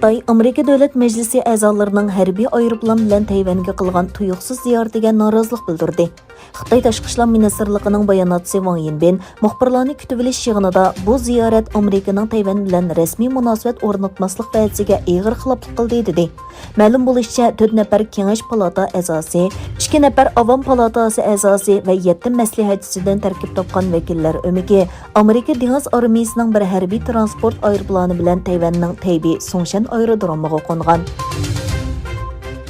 Xitoy Amerika Davlat Majlisi a'zolarining harbiy aeroplan bilan Tayvanga qilgan tuyuqsiz ziyoratiga norozilik bildirdi. Xitoy Tashqi ishlar ministrligining bayonotchisi Wang Yinbin muxbirlarni kutib olish yig'inida bu ziyorat Amerikaning Tayvan bilan rasmiy munosabat o'rnatmaslik va'dasiga og'ir xiloflik qildi dedi. Ma'lum bo'lishicha 4 nafar Kengash palata a'zosi, 2 nafar Avam palatasi a'zosi va 7 maslahatchisidan tarkib topgan vakillar o'migi Amerika dengiz armiyasining bir harbiy transport aeroplani bilan Tayvanning Taybey Songshan aerodromiga qo'ngan.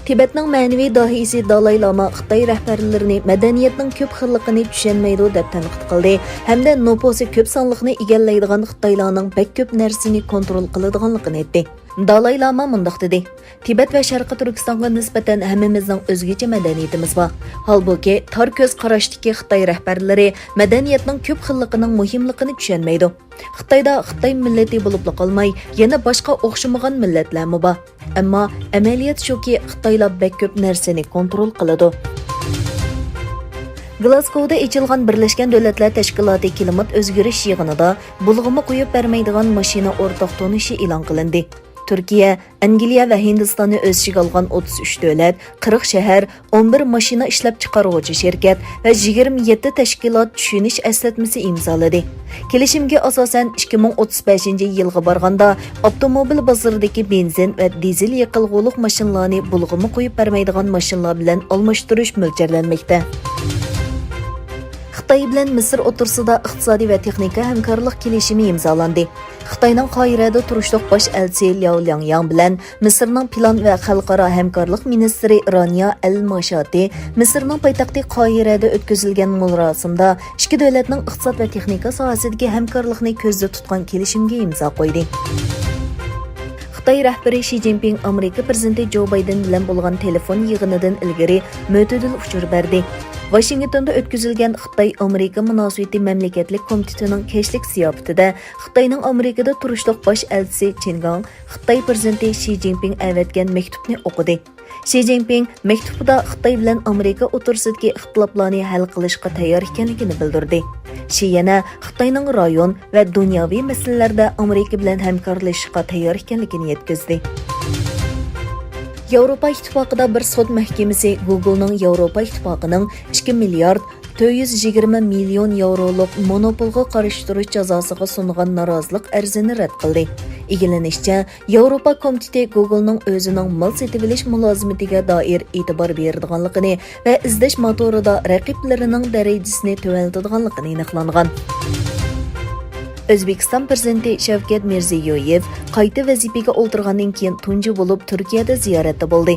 Tibetning ma'naviy dohiysi Dalai Lama Xitoy rahbarlarini madaniyatning ko'p xilligini tushunmaydi deb tanqid qildi hamda nupusi ko'p sonliqni egallaydigan Xitoylarning bek ko'p narsani kontrol qiladiganligini aytdi. Dalai Lama mundaq dedi: Tibet va Sharqi Turkistonga nisbatan hammamizning o'zgacha madaniyatimiz bor. Holbuki tor ko'z qarashdagi Xitoy rahbarlari madaniyatning ko'p xilligining muhimligini tushunmaydi. Xitoyda Xitoy millati bo'lib qolmay, yana boshqa o'xshamagan millatlarmi bor. Ammo amaliyat shuki, Xitoylar bek ko'p narsani kontrol qiladi. Glasgow'da ochilgan Birlashgan Davlatlar Tashkiloti klimat o'zgarish yig'inida bulg'imi qo'yib bermaydigan mashina o'rtoq tonishi e'lon qilindi. Turkiya, Angliya va Hindistonni o'z ichiga olgan 33 davlat, 40 shahar, 11 mashina ishlab chiqaruvchi shirkat va 27 tashkilot tushunish eslatmasi imzoladi. Kelishimga asosan 2035-yilga borganda avtomobil bozoridagi benzin va dizel yiqilg'uliq mashinalarni bulg'imi qo'yib bermaydigan mashinalar bilan almashtirish mo'ljallanmoqda. Xitoy bilan Misr o'rtasida iqtisodiy va texnika hamkorlik kelishimi imzolandi. Xitoyning Qoyirada turishliq bosh elchisi Liao Liangyang bilan Misrning plan va xalqaro hamkorlik ministri Rania Al-Mashati Misrning poytaxti Qoyirada o'tkazilgan marosimda ikki davlatning iqtisod va texnika sohasidagi hamkorlikni ko'zda tutgan kelishimga imzo qo'ydi. Xitoy rahbari Xi Jinping Amerika prezidenti Joe Biden bilan bo'lgan telefon yig'inidan ilgari mo'tadil uchur berdi. Washingtonda o'tkazilgan Xitoy-Amerika munosabati mamlakatlik komitetining kechlik ziyofatida Xitoyning Amerikada turishliq bosh elchisi Chen Gang Xitoy prezidenti Xi Jinping avatgan maktubni o'qidi. Xi Jinping maktubida Xitoy bilan Amerika o'rtasidagi ixtiloflarni hal qilishga tayyor ekanligini bildirdi. Xi yana Xitoyning rayon va dunyoviy masalalarda Amerika bilan hamkorlashishga tayyor ekanligini yetkazdi. Yevropa İttifaqida bir sud mahkamasi Google'ning Yevropa İttifaqının 2 milliard 420 million yevroluk monopolga qarshi turish jazosiga sungan norozilik arzini rad qildi. Egilanishcha, Yevropa komiteti Google'ning o'zining mal setib olish mulozimatiga doir e'tibor beradiganligini va izlash motorida raqiblarining darajasini tuvaltadiganligini aniqlangan. O'zbekiston prezidenti Shavkat Mirziyoyev qayta vazifaga o'tirgandan keyin tunji bo'lib Turkiyada ziyoratda bo'ldi.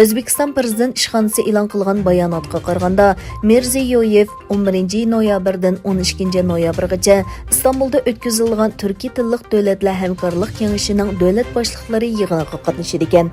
O'zbekiston prezident ishxonasi e'lon qilgan bayonotga qaraganda, Mirziyoyev 11 noyabrdan 12 noyabrgacha Istanbulda o'tkazilgan Turkiy tillik davlatlar hamkorlik kengashining davlat boshliqlari yig'iniga qatnashdi ekan.